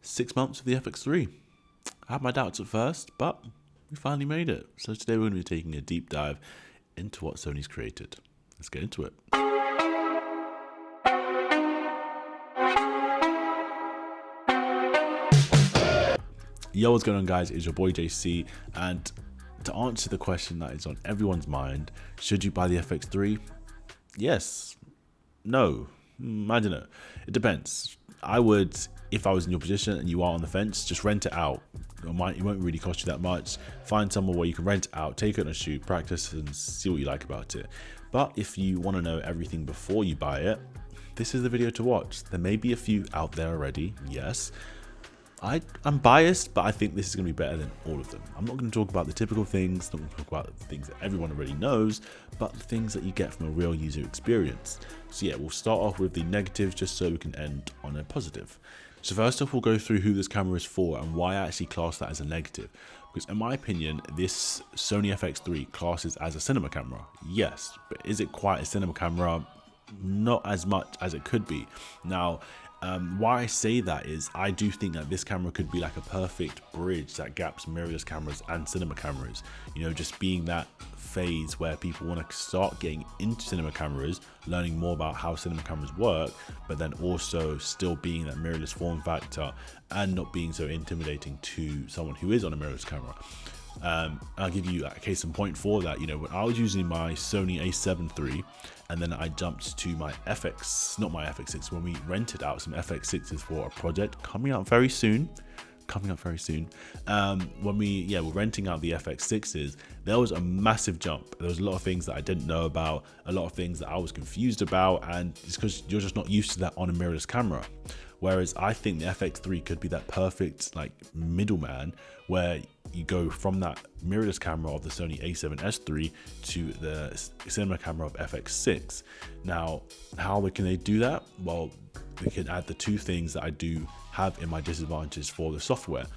6 months of the FX3. I had my doubts at first, but we finally made it. So today we're going to be taking a deep dive into what Sony's created. Let's get into it. Yo, what's going on, guys? It's your boy JC, and to answer the question that is on everyone's mind, should you buy the FX3? Yes. No. I don't know. It depends. I would, if I was in your position and you are on the fence, just rent it out. It won't really cost you that much. Find somewhere where you can rent it out, take it on a shoot, practice, and see what you like about it. But if you want to know everything before you buy it, this is the video to watch. There may be a few out there already, yes. I'm biased, but I think this is going to be better than all of them. I'm not going to talk about the typical things, not going to talk about the things that everyone already knows, but the things that you get from a real user experience. So yeah, we'll start off with the negatives just so we can end on a positive. So first off, we'll go through who this camera is for and why I actually class that as a negative. Because in my opinion, this Sony FX3 classes as a cinema camera. Yes, but is it quite a cinema camera? Not as much as it could be. Now, why I say that is I do think that this camera could be like a perfect bridge that gaps mirrorless cameras and cinema cameras. You know, just being that phase where people want to start getting into cinema cameras, learning more about how cinema cameras work, but then also still being that mirrorless form factor and not being so intimidating to someone who is on a mirrorless camera. I'll give you a case in point for that. You know, when I was using my Sony a7 III and then I jumped to my not my FX6, when we rented out some FX6s for a project coming out very soon. When we were renting out the FX6s, there was a massive jump. There was a lot of things that I didn't know about, a lot of things that I was confused about, and it's because you're just not used to that on a mirrorless camera. Whereas I think the FX3 could be that perfect like middleman where you go from that mirrorless camera of the Sony a7S III to the cinema camera of FX6. Now, how can they do that? Well, we can add the two things that I do have in my disadvantages for the software.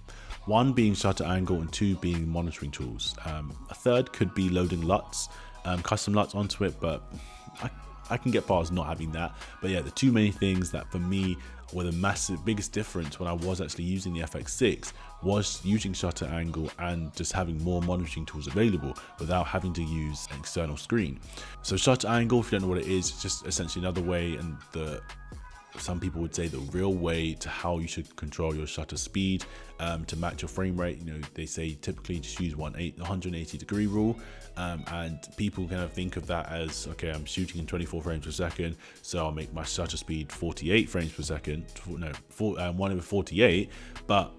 One being shutter angle and two being monitoring tools. A third could be loading LUTs, custom LUTs onto it, but I can get past not having that. But yeah, the two main things that for me were the biggest difference when I was actually using the FX6 was using shutter angle and just having more monitoring tools available without having to use an external screen. So shutter angle, if you don't know what it is, it's just essentially another way, and some people would say the real way to how you should control your shutter speed to match your frame rate. You know, they say typically just use 180 degree rule, and people kind of think of that as, okay, I'm shooting in 24 frames per second, so I'll make my shutter speed 48 frames per second. No, 1/48, but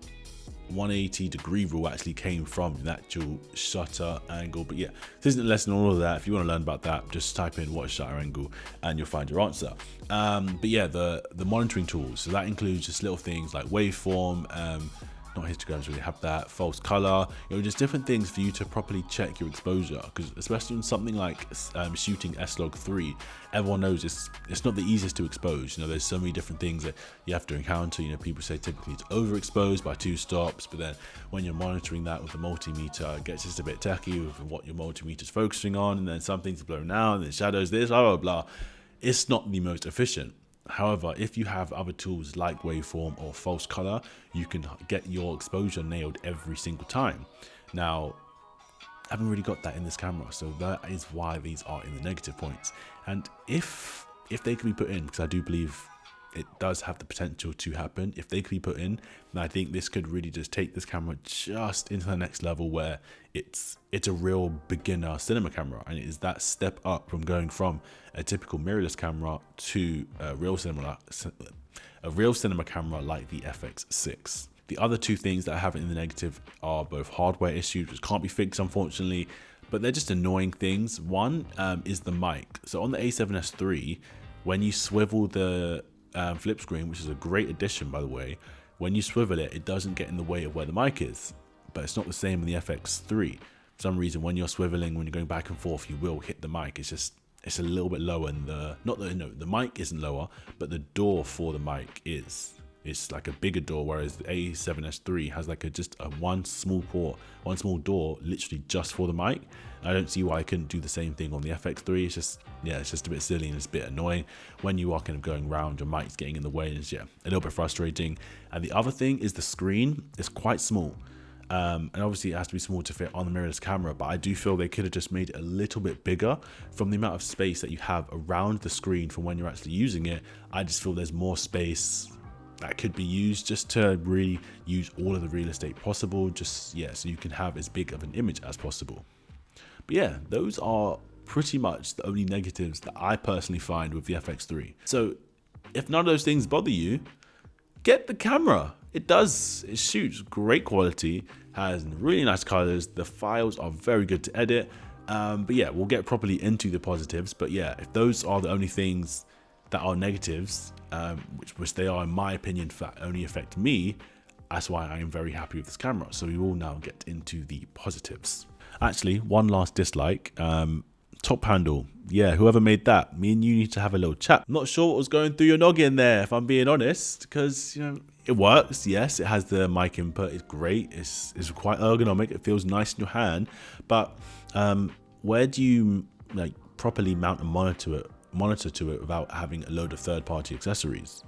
180 degree rule actually came from the actual shutter angle. But yeah, this isn't a lesson on all of that. If you want to learn about that, just type in what is shutter angle and you'll find your answer. But yeah, the monitoring tools, so that includes just little things like waveform, not histograms really have that, false color, you know, just different things for you to properly check your exposure. Because especially in something like shooting S-Log3, everyone knows it's not the easiest to expose. You know, there's so many different things that you have to encounter. You know, people say typically it's overexposed by 2 stops, but then when you're monitoring that with the multimeter, it gets just a bit tacky with what your multimeter's focusing on, and then some things are blown out, and then shadows this, blah blah blah. It's not the most efficient. However, if you have other tools like waveform or false color, you can get your exposure nailed every single time. Now, I haven't really got that in this camera, so that is why these are in the negative points. And if they can be put in, because I do believe it does have the potential to happen, if they could be put in, then I think this could really just take this camera just into the next level where it's a real beginner cinema camera, and it is that step up from going from a typical mirrorless camera to a real cinema camera like the FX6. The other two things that I have in the negative are both hardware issues, which can't be fixed unfortunately, but they're just annoying things. One is the mic. So on the a7S III, when you swivel the flip screen, which is a great addition by the way, when you swivel it, it doesn't get in the way of where the mic is. But it's not the same in the FX3. For some reason, when you're swiveling, when you're going back and forth, you will hit the mic. It's a little bit lower, and the mic isn't lower, but the door for the mic is. It's like a bigger door, whereas the A7S3 has like just a one small door, literally just for the mic. I don't see why I couldn't do the same thing on the FX3. It's just, yeah, it's just a bit silly and it's a bit annoying when you are kind of going around, your mic's getting in the way, and it's, yeah, a little bit frustrating. And the other thing is the screen is quite small. And obviously it has to be small to fit on the mirrorless camera, but I do feel they could have just made it a little bit bigger from the amount of space that you have around the screen from when you're actually using it. I just feel there's more space that could be used just to really use all of the real estate possible, just, yeah, so you can have as big of an image as possible. But yeah, those are pretty much the only negatives that I personally find with the FX3. So if none of those things bother you, get the camera. It shoots great quality, has really nice colors, the files are very good to edit. But yeah, we'll get properly into the positives. But yeah, if those are the only things that are negatives, which they are in my opinion, only affect me, that's why I am very happy with this camera. So we will now get into the positives. Actually, one last dislike, top handle. Yeah, whoever made that, me and you need to have a little chat. I'm not sure what was going through your noggin there, if I'm being honest, because, you know, it works. Yes, it has the mic input. It's great. It's quite ergonomic. It feels nice in your hand. But where do you like properly mount a monitor to it without having a load of third-party accessories?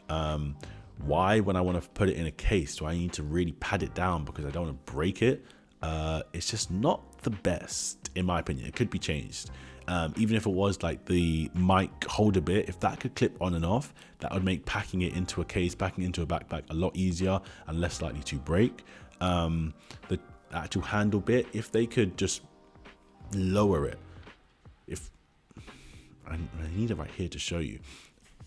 Why, when I want to put it in a case, do I need to really pad it down because I don't want to break it? It's just not the best, in my opinion. It could be changed. Even if it was like the mic holder bit, if that could clip on and off, that would make packing it into a case, packing it into a backpack a lot easier and less likely to break. The actual handle bit, if they could just lower it, if I need it right here to show you,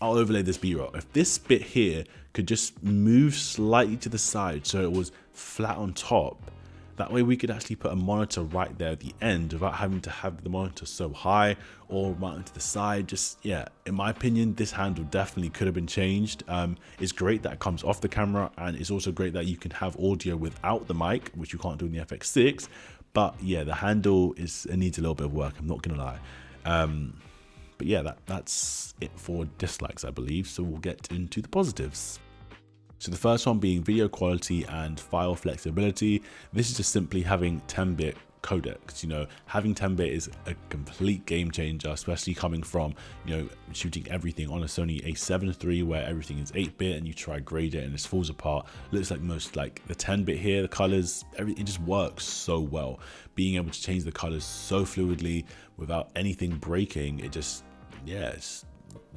I'll overlay this B-roll. If this bit here could just move slightly to the side so it was flat on top, that way we could actually put a monitor right there at the end without having to have the monitor so high or mounted to the side. Just, yeah, in my opinion, this handle definitely could have been changed. It's great that it comes off the camera, and it's also great that you can have audio without the mic, which you can't do in the FX6. But yeah, the handle it needs a little bit of work, I'm not gonna lie. But yeah, that's it for dislikes, I believe. So we'll get into the positives. So the first one being video quality and file flexibility. This is just simply having 10-bit codecs. You know, having 10-bit is a complete game changer, especially coming from, you know, shooting everything on a Sony a7 III where everything is 8-bit and you try grade it and it falls apart. Looks like the 10-bit here, the colors, everything, it just works so well. Being able to change the colors so fluidly without anything breaking, it just, yeah,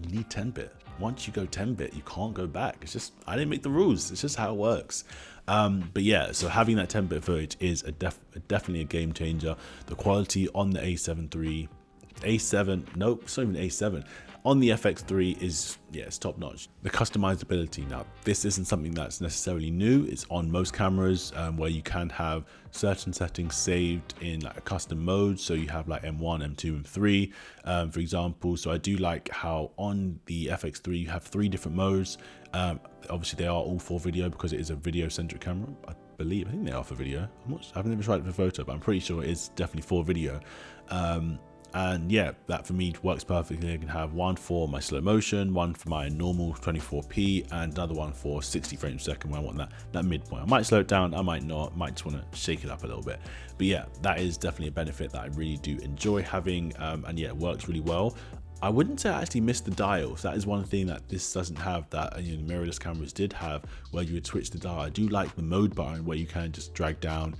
you need 10-bit. Once you go 10-bit, you can't go back. It's just, I didn't make the rules. It's just how it works. But yeah, so having that 10-bit footage is definitely a game changer. The quality on the A7 III, nope, it's not even A7. On the FX3 is, yeah, it's top notch. The customizability, now this isn't something that's necessarily new. It's on most cameras where you can have certain settings saved in like a custom mode. So you have like M1, M2, M3, for example. So I do like how on the FX3 you have 3 different modes. Obviously they are all for video because it is a video centric camera. I think they are for video. I've never tried it for photo, but I'm pretty sure it is definitely for video. And yeah, that for me works perfectly. I can have one for my slow motion, one for my normal 24p, and another one for 60 frames per second when I want that midpoint. I might slow it down, I might not, might just want to shake it up a little bit. But yeah, that is definitely a benefit that I really do enjoy having, and yeah, it works really well. I wouldn't say I actually missed the dials. That is one thing that this doesn't have that, you know, the mirrorless cameras did have, where you would switch the dial. I do like the mode button where you can just drag down,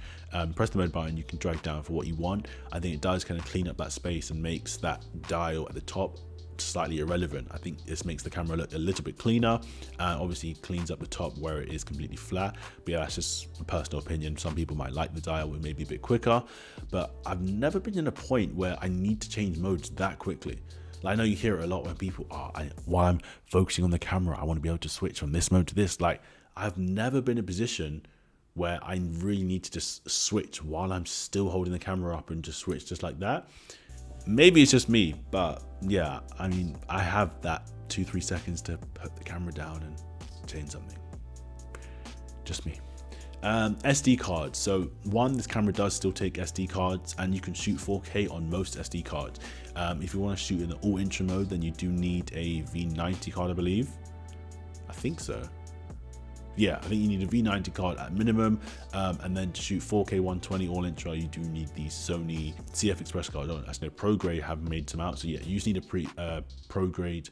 press the mode button, you can drag down for what you want. I think it does kind of clean up that space and makes that dial at the top slightly irrelevant. I think this makes the camera look a little bit cleaner, and obviously cleans up the top where it is completely flat. But yeah, that's just a personal opinion. Some people might like the dial with maybe a bit quicker, but I've never been in a point where I need to change modes that quickly. Like, I know you hear it a lot when people while I'm focusing on the camera, I want to be able to switch from this mode to this. Like, I've never been in a position where I really need to just switch while I'm still holding the camera up and just switch just like that. Maybe it's just me, but yeah, I mean, I have that 2-3 seconds to put the camera down and change something. Just me. SD cards. So one, this camera does still take SD cards, and you can shoot 4K on most SD cards. If you want to shoot in the all intro mode, then you do need a V90 card, I believe. I think so. yeah, I think you need a V90 card at minimum, and then to shoot 4K 120 all intra, you do need the Sony CF Express card. As no Pro Grade have made some out, so yeah, you just need a Pro Grade.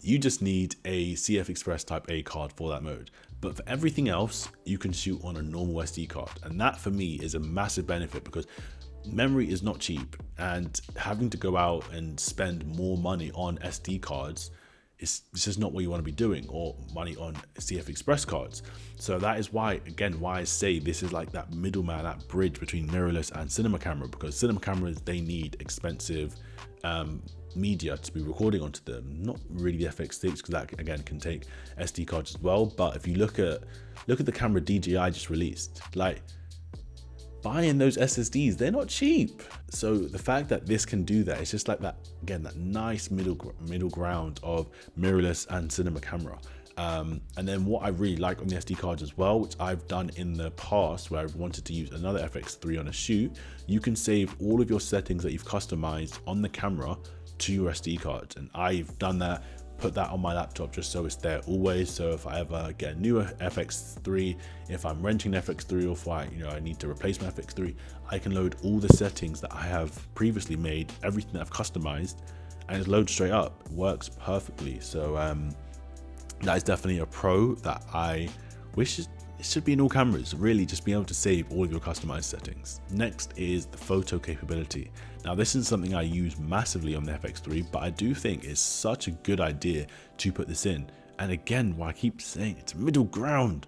You just need a CF Express Type A card for that mode. But for everything else, you can shoot on a normal SD card, and that for me is a massive benefit because memory is not cheap, and having to go out and spend more money on SD cards is just not what you want to be doing, or money on CF Express cards. So that is why, again, why I say this is like that middleman, that bridge between mirrorless and cinema camera, because cinema cameras, they need expensive media to be recording onto them. Not really the FX6, because that again can take SD cards as well. But if you look at the camera DJI just released, like, buying those SSDs, they're not cheap. So the fact that this can do that, it's just like that, again, that nice middle ground of mirrorless and cinema camera. And then what I really like on the SD cards as well, which I've done in the past where I've wanted to use another FX3 on a shoot, you can save all of your settings that you've customized on the camera to your SD cards. And I've done that, put that on my laptop just so it's there always. So if I ever get a new FX3, if I'm renting an FX3, or if I need to replace my FX3, I can load all the settings that I have previously made, everything that I've customized, and it's loaded straight up. It works perfectly. So that is definitely a pro that I wish it should be in all cameras, really, just being able to save all of your customized settings. Next is the photo capability. Now this is something I use massively on the FX3, but I do think it's such a good idea to put this in. And again, what I keep saying, it's middle ground.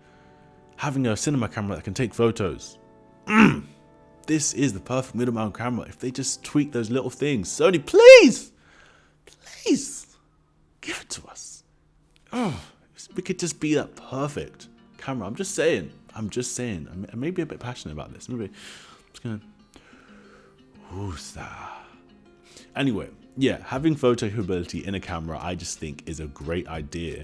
Having a cinema camera that can take photos. This is the perfect middle mount camera. If they just tweak those little things. Sony, please, give it to us. Oh, we could just be that perfect camera. I'm just saying. I may be a bit passionate about this. Maybe I'm just gonna. Anyway, yeah, having photo capability in a camera, I just think is a great idea.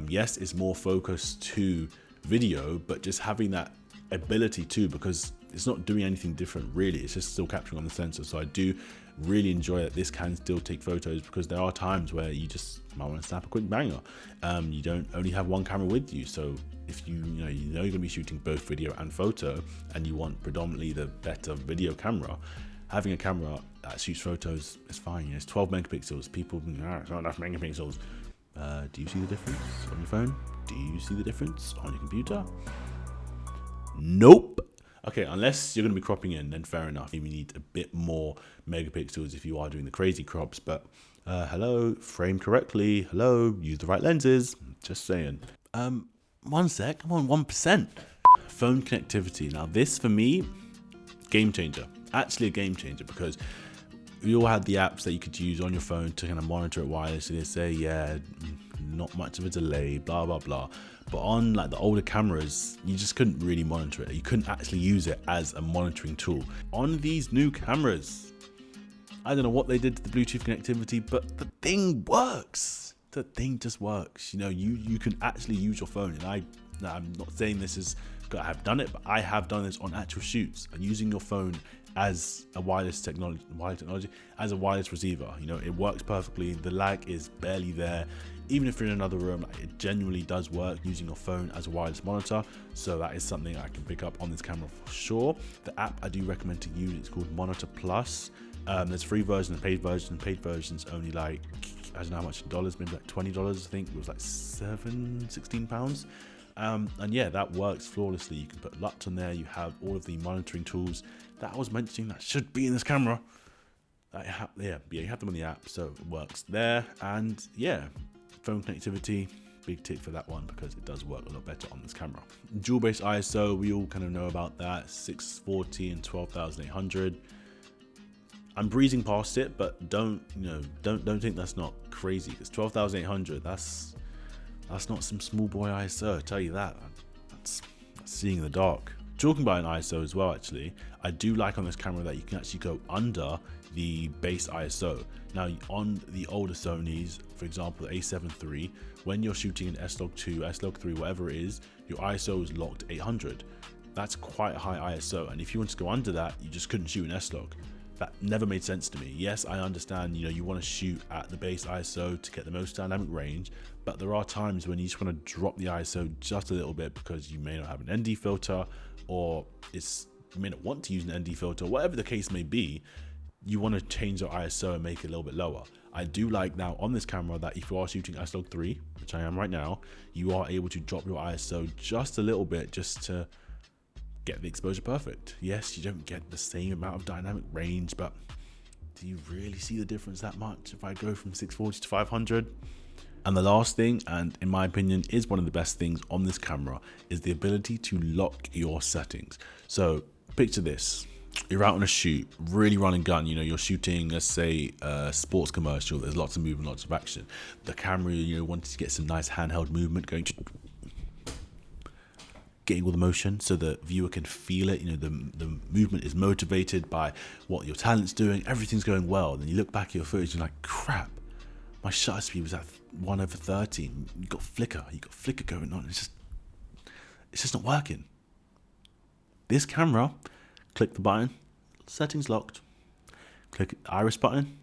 Yes, it's more focused to video, but just having that ability too, because it's not doing anything different really. It's just still capturing on the sensor. So I do really enjoy that this can still take photos, because there are times where you just might want to snap a quick banger. You don't only have one camera with you, so if you know you're going to be shooting both video and photo, and you want predominantly the better video camera, having a camera that shoots photos is fine. It's 12 megapixels. People, it's not enough megapixels. Do you see the difference on your phone? Do you see the difference on your computer? Nope. Okay, unless you're going to be cropping in, then fair enough. You need a bit more megapixels if you are doing the crazy crops. But hello, frame correctly. Hello, use the right lenses. Just saying. 1 sec. I'm on 1%. Phone connectivity. Now this for me, game changer. Actually a game changer, because we all had the apps that you could use on your phone to kind of monitor it wirelessly. They say, yeah, not much of a delay, blah blah blah. But on like the older cameras, you just couldn't really monitor it. You couldn't actually use it as a monitoring tool. On these new cameras, I don't know what they did to the Bluetooth connectivity, but the thing works. The thing just works. You know, you can actually use your phone. And I'm not saying this is, I have done it, but I have done this on actual shoots, and using your phone as a wireless technology, as a wireless receiver. You know, it works perfectly. The lag is barely there. Even if you're in another room, it genuinely does work using your phone as a wireless monitor. So that is something I can pick up on this camera for sure. The app I do recommend to use, it's called Monitor Plus. There's a free version and paid version. Paid version's only like, I don't know how much in dollars, maybe like $20, I think. It was like £16. And yeah, that works flawlessly. You can put LUTS on there. You have all of the monitoring tools that I was mentioning that should be in this camera. You have them on the app, so it works there. And yeah, phone connectivity, big tick for that one, because it does work a lot better on this camera. Dual base ISO, we all kind of know about that, 640 and 12,800. I'm breezing past it, but don't think that's not crazy, because 12,800, that's not some small boy ISO, I tell you that. That's seeing in the dark. Talking about an ISO as well, actually, I do like on this camera that you can actually go under the base ISO. Now, on the older Sonys, for example, the A7 III, when you're shooting in S-Log2, S-Log3, whatever it is, your ISO is locked 800. That's quite a high ISO, and if you want to go under that, you just couldn't shoot in S-Log. That never made sense to me. Yes, I understand, you want to shoot at the base ISO to get the most dynamic range, but there are times when you just want to drop the ISO just a little bit because you may not have an ND filter, or you may not want to use an ND filter, whatever the case may be. You want to change your ISO and make it a little bit lower. I do like now on this camera that if you are shooting S-Log3, which I am right now, you are able to drop your ISO just a little bit just to get the exposure perfect. Yes, you don't get the same amount of dynamic range, but do you really see the difference that much if I go from 640 to 500? And the last thing, and in my opinion is one of the best things on this camera, is the ability to lock your settings. So picture this. You're out on a shoot, really run and gun, you're shooting, let's say, a sports commercial. There's lots of movement, lots of action. The camera, wanted to get some nice handheld movement going, getting all the motion so the viewer can feel it. The movement is motivated by what your talent's doing. Everything's going well. Then you look back at your footage and you're like, crap, my shutter speed was at 1/13. You got flicker going on. It's just not working. This camera, click the button, settings locked. Click the iris button,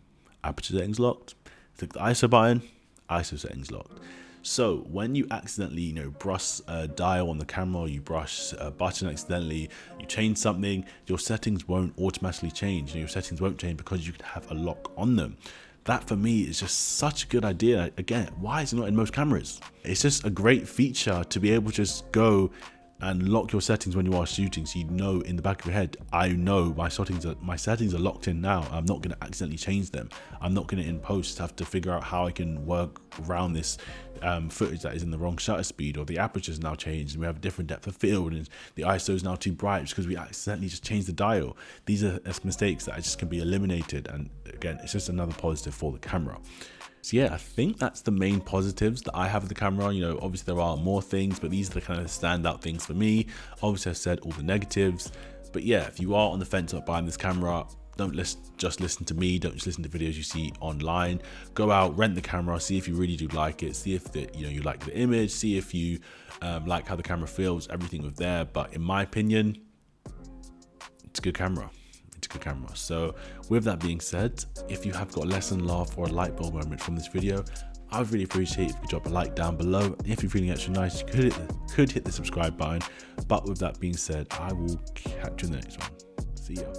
aperture settings locked. Click the ISO button, ISO settings locked. So when you accidentally, brush a dial on the camera, or you brush a button accidentally, you change something, your settings won't automatically change. Your settings won't change because you can have a lock on them. That for me is just such a good idea. Again, why is it not in most cameras? It's just a great feature to be able to just go and lock your settings when you are shooting, so in the back of your head, I know my settings are locked in now. I'm not going to accidentally change them. I'm not going to in post have to figure out how I can work around this footage that is in the wrong shutter speed, or the aperture is now changed and we have a different depth of field and the ISO is now too bright because we accidentally just changed the dial. These are mistakes that just can be eliminated, and again, it's just another positive for the camera. So yeah, I think that's the main positives that I have of the camera. Obviously there are more things, but these are the kind of standout things for me. Obviously I've said all the negatives, but yeah, if you are on the fence about buying this camera, don't just listen to me. Don't just listen to videos you see online. Go out, rent the camera, see if you really do like it. See if you like the image. See if you like how the camera feels. Everything with there. But in my opinion, it's a good camera. So with that being said, if you have got a lesson, laugh, or a light bulb moment from this video, I would really appreciate if you drop a like down below. If you're feeling extra nice, you could hit the subscribe button. But with that being said, I will catch you in the next one. See ya.